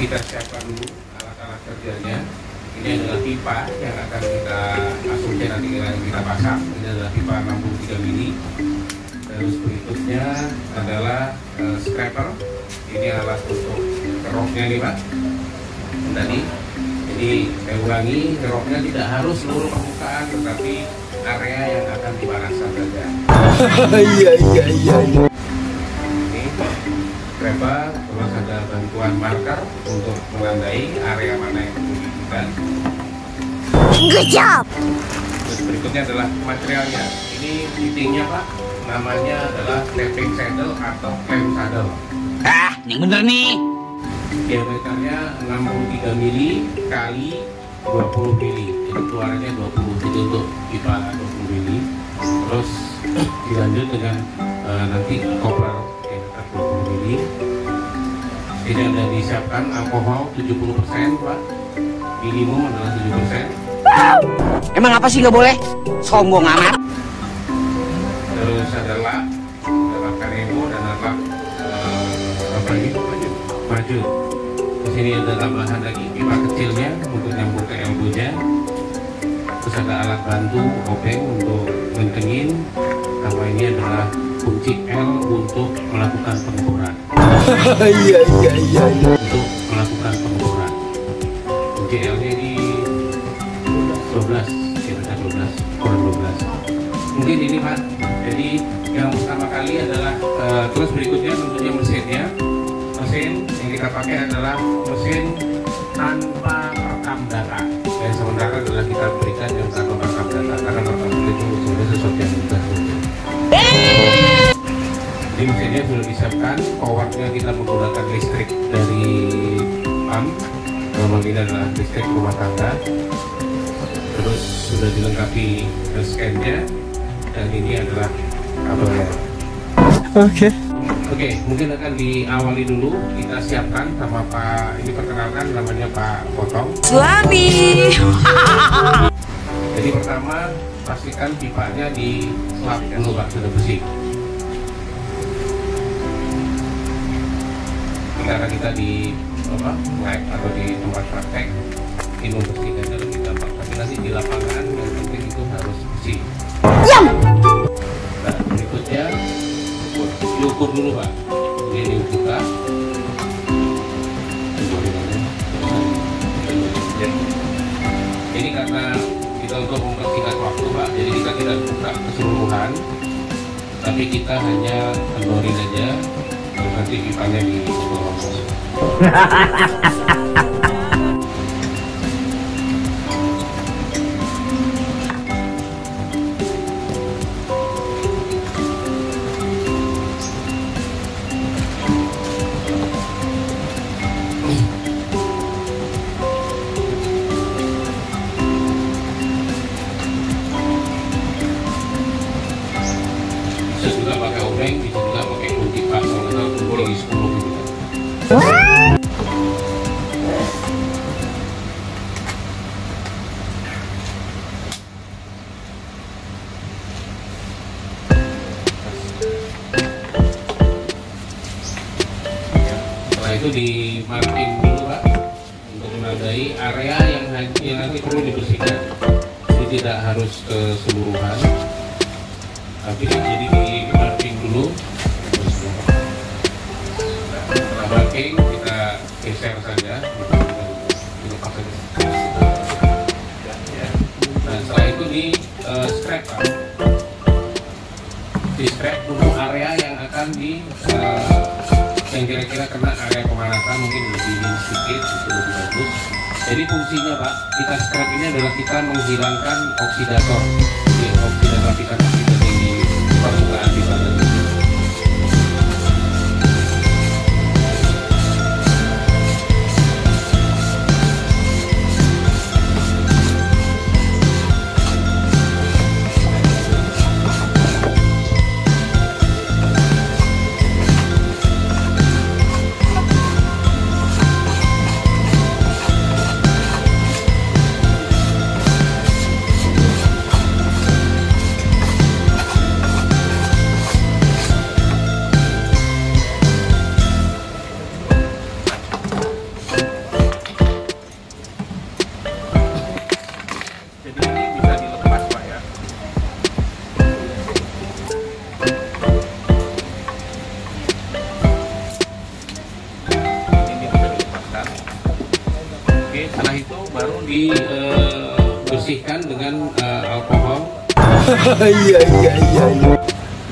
kita siapkan dulu alat-alat kerjanya. Ini adalah pipa yang akan kita asumsi nanti kita pasang. Ini adalah pipa 63 mili. Terus berikutnya adalah scraper. Ini alat untuk keroknya nih Pak. Tadi, jadi saya ulangi, keroknya tidak harus seluruh permukaan, tetapi area yang akan dipanaskan saja. Iya. Ini scraper, terus ada bantuan marker untuk menandai area mana yang perlu dibutuhkan. Good job. Terus berikutnya adalah materialnya. Ini fittingnya Pak, namanya adalah tapping saddle atau clamp saddle. Ah, yang bener nih. Diameternya 63 mili kali 20 mili. Jadi keluarannya 20. Itu untuk pipa 20 mili. Terus dilanjut dengan nanti coupler diameter 20 mili. Ini ada disiapkan alkohol 70% Pak. Minimum adalah 7%. Emang apa sih nggak boleh? Sombong amat. Terus ada lap kanebo dan lap apa ini? Maju. Di sini ada tambahan lagi pipa kecilnya untuk nyambung ke elbow-nya. Terus ada alat bantu obeng untuk ngentengin. Sama ini adalah kunci L untuk melakukan pengeboran. Iya. Untuk melakukan pengeboran. Kunci L-nya ini 12, kira-kira 12, kurang 12. Mungkin ini Pak. Jadi yang pertama kali adalah terus berikutnya tentunya mesinnya. Mesin yang kita pakai adalah mesin tanpa rekam data. Yang sementara adalah kita berikan yang tanpa rekam data karena rekam data itu sebenarnya sesuatu yang mudah. Di mesinnya sudah disiapkan, powernya kita menggunakan listrik dari pump. Normal ini adalah listrik rumah tangga. Terus sudah dilengkapi scan-nya dan ini adalah kabelnya. Oke, mungkin akan diawali dulu. Kita siapkan sama Pak, ini perkenalkan namanya Pak Potong. Suami. Jadi pertama, pastikan pipanya di lap dulu Pak, sudah bersih. Karena kita di lab atau di tempat praktek, ini membersihkannya lebih gampang. Tapi nanti di lapangan yang penting itu harus bersih. Nah, berikutnya diukur dulu Pak. Ini dibuka. Ini karena kita untuk mempersingkat waktu Pak, jadi kita tidak buka keseluruhan, tapi kita hanya kendorin aja, terus nanti pipanya di bawah. Bisa juga pakai obeng, bisa juga pakai kunci pas atau kunci 10 gitu. Setelah itu di marking dulu Pak untuk menandai area yang nanti perlu dibersihkan. Jadi tidak harus keseluruhan, tapi jadi di marking dulu. Setelah marking kita geser saja. Nah setelah itu di scrap Pak. Di scrap dulu area yang akan yang kira-kira kena area pemanasan, mungkin lebih sedikit itu lebih bagus. Jadi fungsinya Pak, kita scrap ini adalah kita menghilangkan oksidator. Jadi lapisan oksidator di permukaan pipa tadi. baru dibersihkan dengan alkohol. Iya.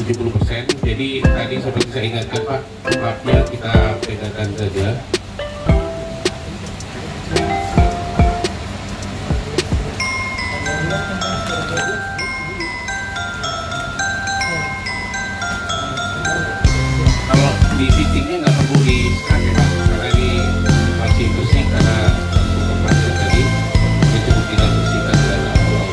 70%. Jadi tadi seperti saya ingatkan Pak, maafnya kita bedakan saja. Kalau di fittingnya nggak perlu di sekat ya Pak, karena ini masih bersih karena cukup pasir tadi, ini cukup tinggal bersihkan dengan alkohol.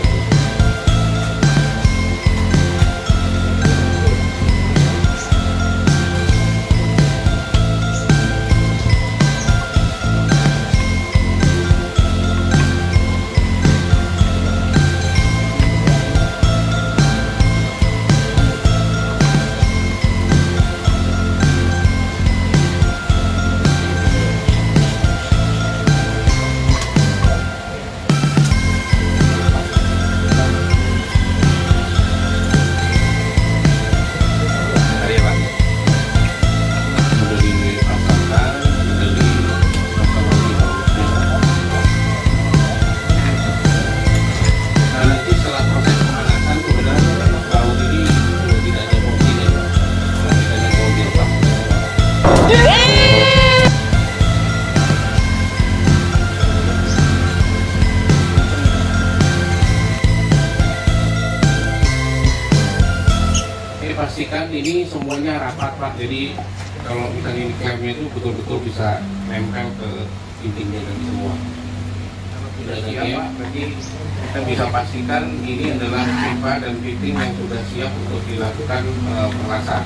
Pastikan ini semuanya rapat Pak, jadi kalau misalnya ini klaimnya itu betul-betul bisa nempel ke intinya dan semua. Kalau sudah siap Pak, berarti kita bisa pastikan ini adalah pipa dan fitting yang sudah siap untuk dilakukan pelasan.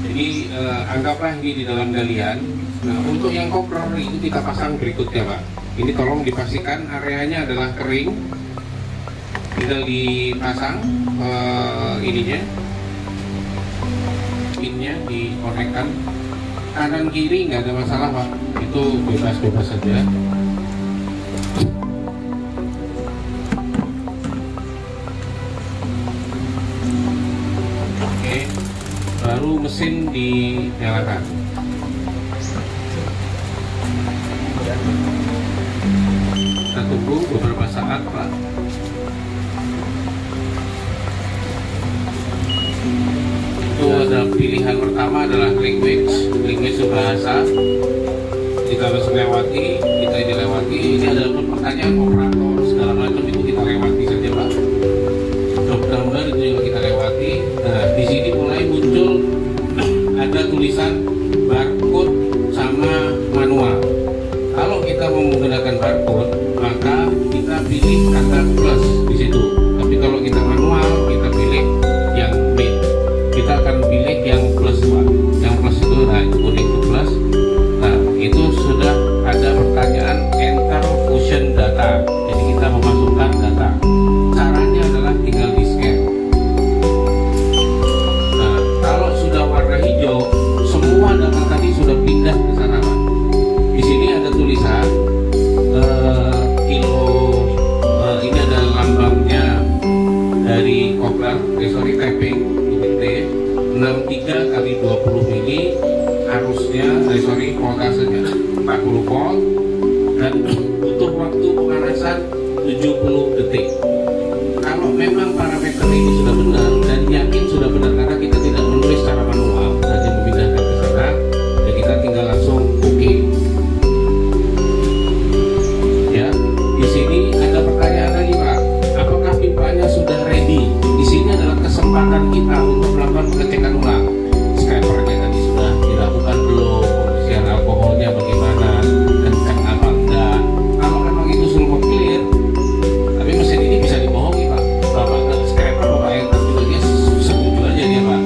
Jadi anggaplah ini di dalam galian. Nah, untuk yang kopler itu kita pasang berikutnya Pak. Ini tolong dipastikan areanya adalah kering. Tinggal dipasang ininya, pinnya dikonekkan kanan kiri nggak ada masalah Pak, itu bebas saja. Oke, baru mesin dinyalakan. Kita tunggu beberapa saat Pak. Itu ada pilihan pertama adalah language bahasa. Kita harus melewati, kita dilewati. Ini ada pertanyaan operator segala macam, itu kita lewati saja Pak. Job number itu juga kita lewati. Nah, di sini mulai muncul ada tulisan barcode sama manual. Kalau kita mau menggunakan barcode, maka kita pilih kata plus di situ. Tapi kalau kita manual, kita pilih yang main. Kita akan pilih yang plus Pak. Yang plus itu, nah itu kuning itu plus. Nah itu sudah ada pertanyaan enter fusion data. Jadi kita memasukkan data. Caranya adalah tinggal di scan. Nah kalau sudah warna hijau, semua data tadi sudah pindah ke sana Pak. Di sini ada tulisan kilo. Ini ada lambangnya dari kopler, tapping. 63 kali 20 mili, arusnya, voltasenya 40 volt, dan butuh waktu pemanasan 70 detik. Kalau memang parameter ini sudah benar dan yakin sudah benar, karena kita tidak menulis secara manual, hanya memindahkan ke sana, dan kita tinggal langsung oke. Ya, di sini ada pertanyaan lagi Pak, apakah pipanya sudah ready? Di sini adalah kesempatan kita untuk melakukan pengecekan ulang. Scrapernya tadi sudah dilakukan belum? Pembersihan alkoholnya bagaimana? Kencang apa enggak? Kalau memang itu semua clear, tapi mesin ini bisa dibohongi Pak. Bapak ke scraper, Bapak enter juga dia setuju aja dia Pak.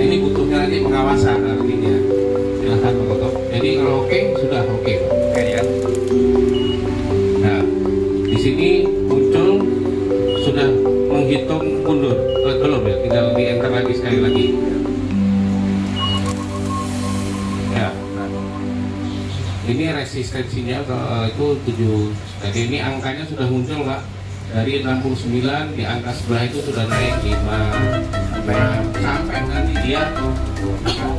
Ini butuhnya lagi pengawasan artinya. Silahkan Pak Toto. Jadi kalau oke, sudah oke Pak. Oke ya. Nah, di sini muncul sudah menghitung mundur. Belum ya, tinggal di enter lagi sekali lagi. Ya, ini resistensinya itu 7. Jadi ini angkanya sudah muncul Pak. Dari 69 di angka sebelah itu sudah naik 5 sampai nanti dia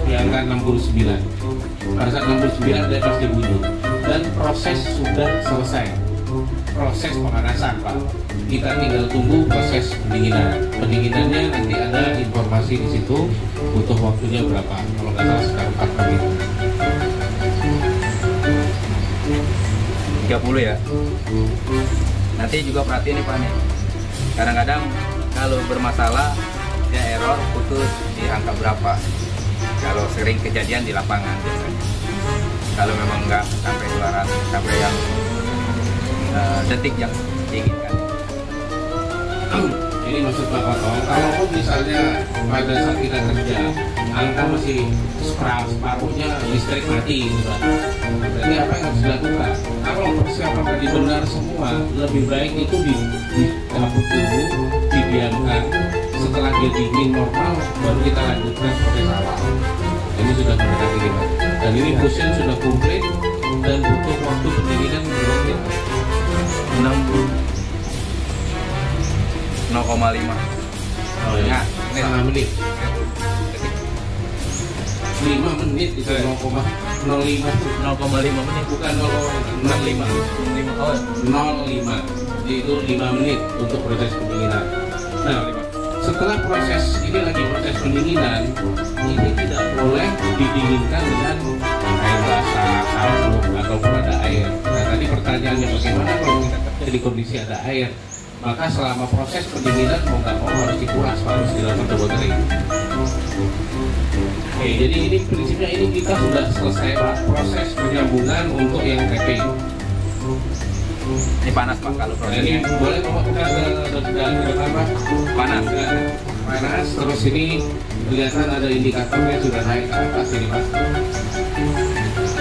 di angka 69. Pada saat 69 dia pasti bunyi dan proses sudah selesai. proses pemanasan Pak. Kita tinggal tunggu proses pendinginan. Pendinginannya nanti ada informasi di situ, butuh waktunya berapa? Kalau nggak salah sekarang 4 menit. 30 ya. Nanti juga perhatiin nih Pak nih. Kadang-kadang kalau bermasalah ya error putus di angka berapa. Kalau sering kejadian di lapangan biasanya. Kalau memang nggak sampai 200, sampai yang detik yang diinginkan. Ini maksud Pak Potong, kalau misalnya pada saat kita kerja, angka masih separuhnya listrik mati gitu Pak. Jadi apa yang harus dilakukan? Kalau persiapan tadi benar semua, lebih baik itu dicabut dulu, didiamkan. Setelah dia dingin normal, baru kita lanjutkan proses awal. Ini sudah mendekati ini Pak. Dan ini mesin sudah komplit dan butuh waktu pendinginan berapa menit? 0,5. Oh ya, setengah menit. 5 menit itu 0,05 menit bukan 0,05 0,5 jadi itu 5 menit untuk proses pendinginan. Nah, setelah proses ini lagi proses pendinginan, ini tidak boleh didinginkan dengan air basah, sabun ataupun ada air. Nah, tadi pertanyaannya bagaimana kalau kita kerja di kondisi ada air? Maka selama proses pendinginan mau nggak mau harus dikuras, harus dilakukan double kering. Oke, jadi ini prinsipnya ini kita sudah selesai Pak, proses penyambungan untuk yang tapping. Ini panas Pak kalau Nah, prosesnya. ini boleh Bapak buka ke depan Pak? Panas. Panas, terus ini kelihatan ada indikatornya sudah naik ke atas ini Pak.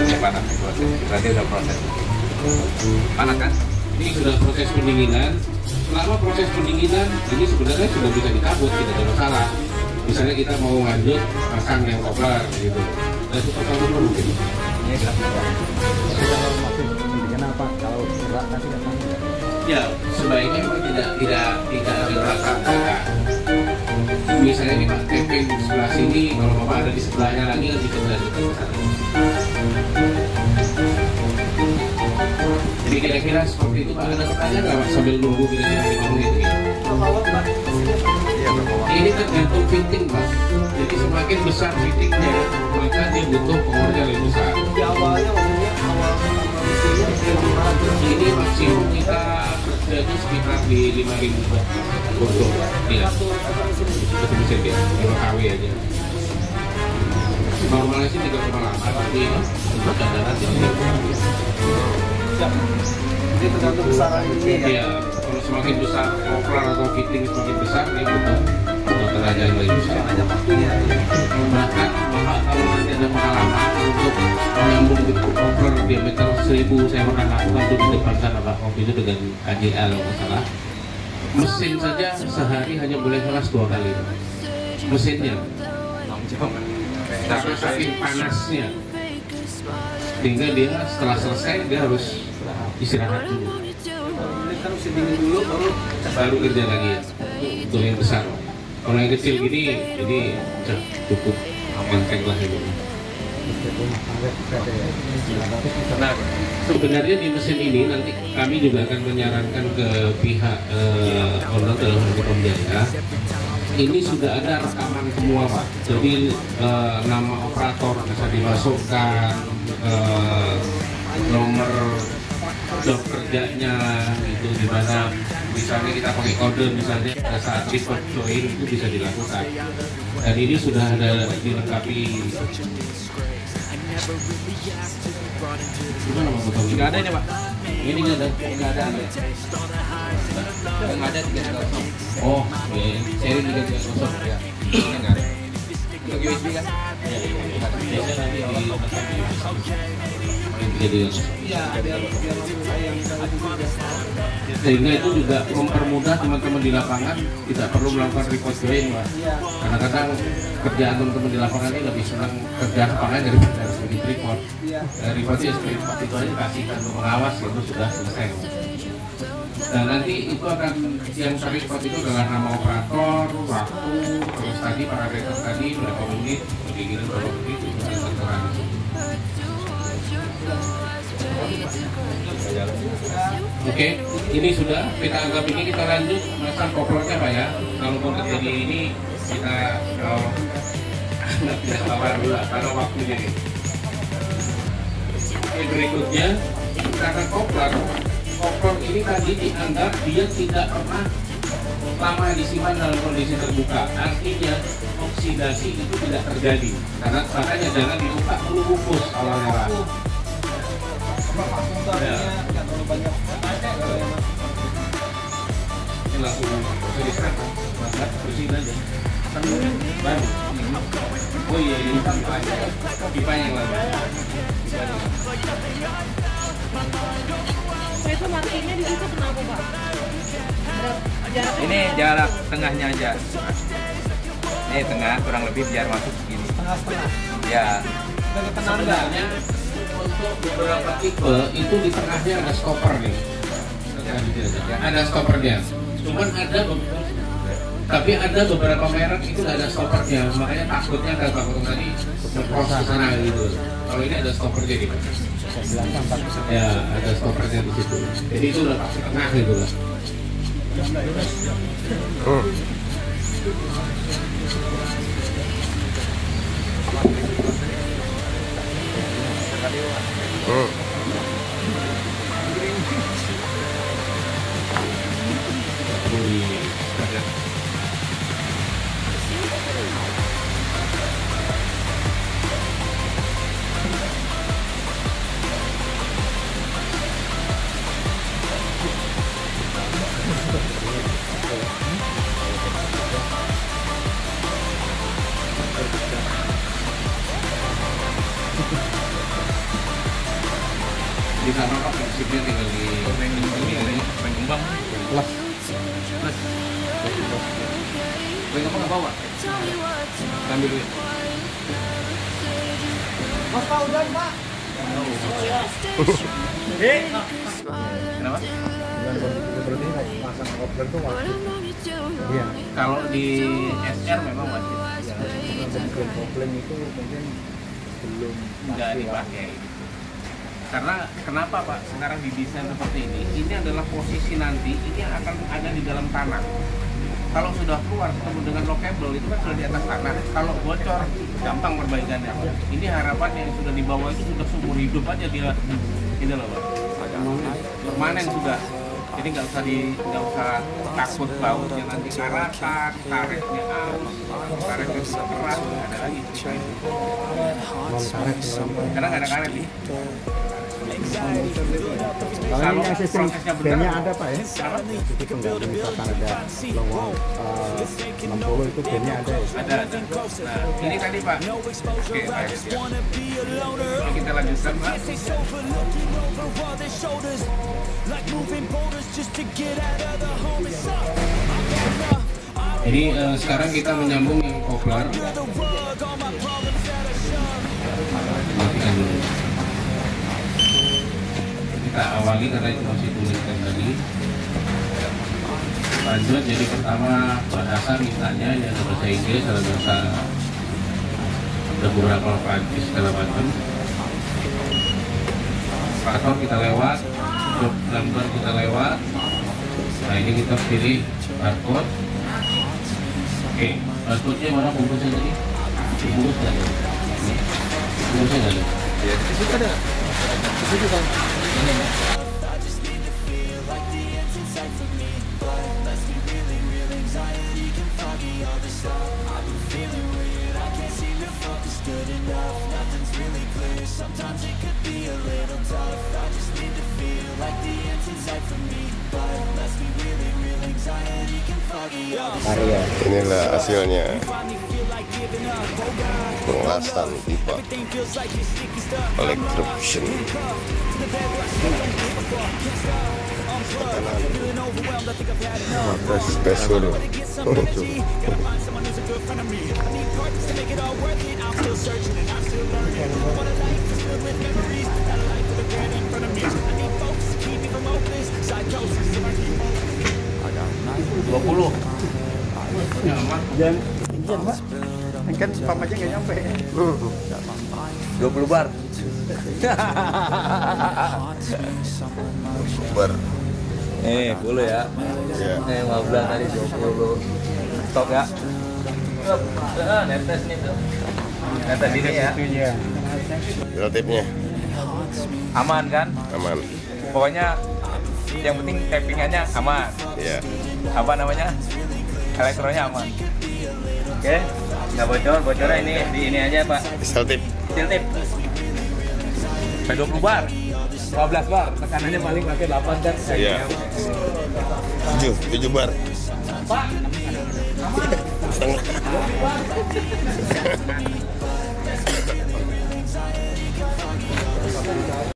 Ini panas proses. Berarti udah proses. Panas kan? Ini sudah proses pendinginan. Selama proses pendinginan ini sebenarnya sudah bisa dicabut, tidak ada masalah. Misalnya kita mau lanjut pasang yang kopler gitu, dan itu pasang dulu mungkin. Ini gelap. Kenapa kalau berat nanti akan Ya sebaiknya memang tidak ada rasa. Misalnya ini Pak tapping di sebelah sini, kalau Bapak ada di sebelahnya lagi kan bisa lanjutkan ke sana. Jadi kira-kira seperti itu Pak, ada pertanyaan nggak Pak sambil nunggu kira-kira 5 menit ini? Iya, berpower. Ini tergantung fitting Pak. Jadi semakin besar fittingnya, maka dia butuh powernya lebih besar. di awalnya maksudnya awal mesinnya Ini maksimum kita kerja itu sekitar di 5.000 Pak. Untuk iya, satu mesin dia, 5 kW aja. Normalnya sih 3,8, tapi untuk cadangan ya 3,8. jadi tergantung besaran ini ya. Iya, kalau semakin besar kopler atau fitting semakin besar, dia butuh tenaga yang lebih besar. Ada waktunya ya. Bahkan Bapak kalau nanti ada pengalaman untuk menyambung di kopler diameter 1000, saya pernah lakukan tuh di depan sana Pak, waktu itu dengan KJL kalau nggak salah. Mesin saja sehari hanya boleh kelas 2 kali. Mesinnya, karena saking panasnya, sehingga dia setelah selesai dia harus istirahat dulu, Ini kan mesti dingin dulu baru baru kerja lagi ya. Untuk yang besar. Kalau yang kecil gini, jadi cukup enteng lah ini. Nah, sebenarnya di mesin ini nanti kami juga akan menyarankan ke pihak owner dalam hal ini Pemjaya. Ini sudah ada rekaman semua Pak. Jadi nama operator bisa dimasukkan, nomor job kerjanya itu di mana misalnya kita pakai kode misalnya pada saat report join itu bisa dilakukan. Dan ini sudah ada dilengkapi. Gimana Pak Botol? Nggak ada ini Pak. Ini nggak ada. Nggak ada. Nggak ada 300. Oh, ya. Seri 330 ya. Ini nggak ada. Untuk USB kan? Ya, biasanya nanti jadi sehingga itu juga mempermudah teman-teman di lapangan tidak perlu melakukan report join Pak. Kadang-kadang kerjaan teman-teman di lapangan ini lebih senang kerja lapangan daripada harus bikin report. Report itu seperti itu aja kasihkan untuk pengawas itu sudah selesai. Dan nanti itu akan yang report itu adalah nama operator, waktu, terus tadi parameter tadi berapa menit, pendinginan berapa menit itu sudah tertera di situ. Oke, ini sudah kita anggap ini kita lanjut masang koplernya Pak ya. Kalau mau terjadi ini kita kalau tidak apa-apa dulu karena waktunya nih. Oke, berikutnya kita akan kopler. Kopler ini tadi dianggap dia tidak pernah lama disimpan dalam kondisi terbuka. Artinya oksidasi itu tidak terjadi. Karena makanya jangan dibuka dulu bungkus awalnya Pak. Ya. Ini langsung diserang, bersihin aja. Baru. Oh iya ini pipa yang lama. Saya tuh matinya di situ kenapa Pak? Ini jarak tengahnya aja. Ini tengah kurang lebih biar masuk segini. Tengah-tengah. Ya. Sebagai penanda. Sebenarnya untuk beberapa tipe itu di tengahnya ada stopper nih. Ada stoppernya. Cuman ada tapi ada beberapa merek itu nggak ada stoppernya, makanya takutnya ada takut tadi ngecross ke sana gitu. Kalau ini ada stoppernya gitu. Ya ada stoppernya di situ. Jadi itu udah pasti tengah gitu lah. Di sana Pak prinsipnya tinggal di Kembang. plus. Kamu nggak bawa? Ambil duit. Mas Pak udah Pak. Kenapa? Iya. Kalau di SR memang wajib. Nggak dipakai. Karena kenapa Pak sekarang didesain seperti ini? Ini adalah posisi nanti ini akan ada di dalam tanah. Kalau sudah keluar ketemu dengan lockable itu kan sudah di atas tanah. Kalau bocor gampang perbaikannya. Ini harapan yang sudah dibawa itu sudah seumur hidup aja dia ini loh Pak. Permanen sudah. Jadi nggak usah takut bautnya nanti karatan, karetnya halus, karetnya sudah keras, nggak ada lagi cerita itu. Karena nggak ada karet nih. Kalau yang sistem prosesnya benar, bandnya ada Pak ya? Jadi kalau misalkan ada logo 60 itu bandnya ada ya? Ada. Nah, ini tadi Pak. Oke, baik. Ini kita lanjutkan Pak. Jadi sekarang kita menyambung yang kopler. Matikan dulu. Kita awali karena itu masih tuliskan tadi. Lanjut, jadi pertama bahasa mintanya yang bahasa Inggris, ada bahasa ada beberapa Prancis segala macam. Faktor kita lewat, job number kita lewat. Nah ini kita pilih barcode. Oke, barcode-nya mana bungkusnya tadi? Bungkus nggak ada? Bungkusnya nggak ada? Ya, di situ ada. Di situ kan. Inilah hasilnya pengelasan pipa electrofusion. Spes dulu. Jangan Pak, kan pam aja nggak nyampe. 20 bar. Bar. 10 ya. Ya. 15 tadi 20. Stop ya. Netes nih tuh. Netes ini ya. Relatifnya Aman kan? aman. Pokoknya yang penting tappingannya aman. Ya. Apa namanya? Elektronnya aman. Oke. Nggak bocornya ini di ini aja Pak. Relatif. Steel tip. Sampai 20 bar. 15 bar. Tekanannya paling pakai 8 kan. Iya. 7 bar. Pak. Setengah.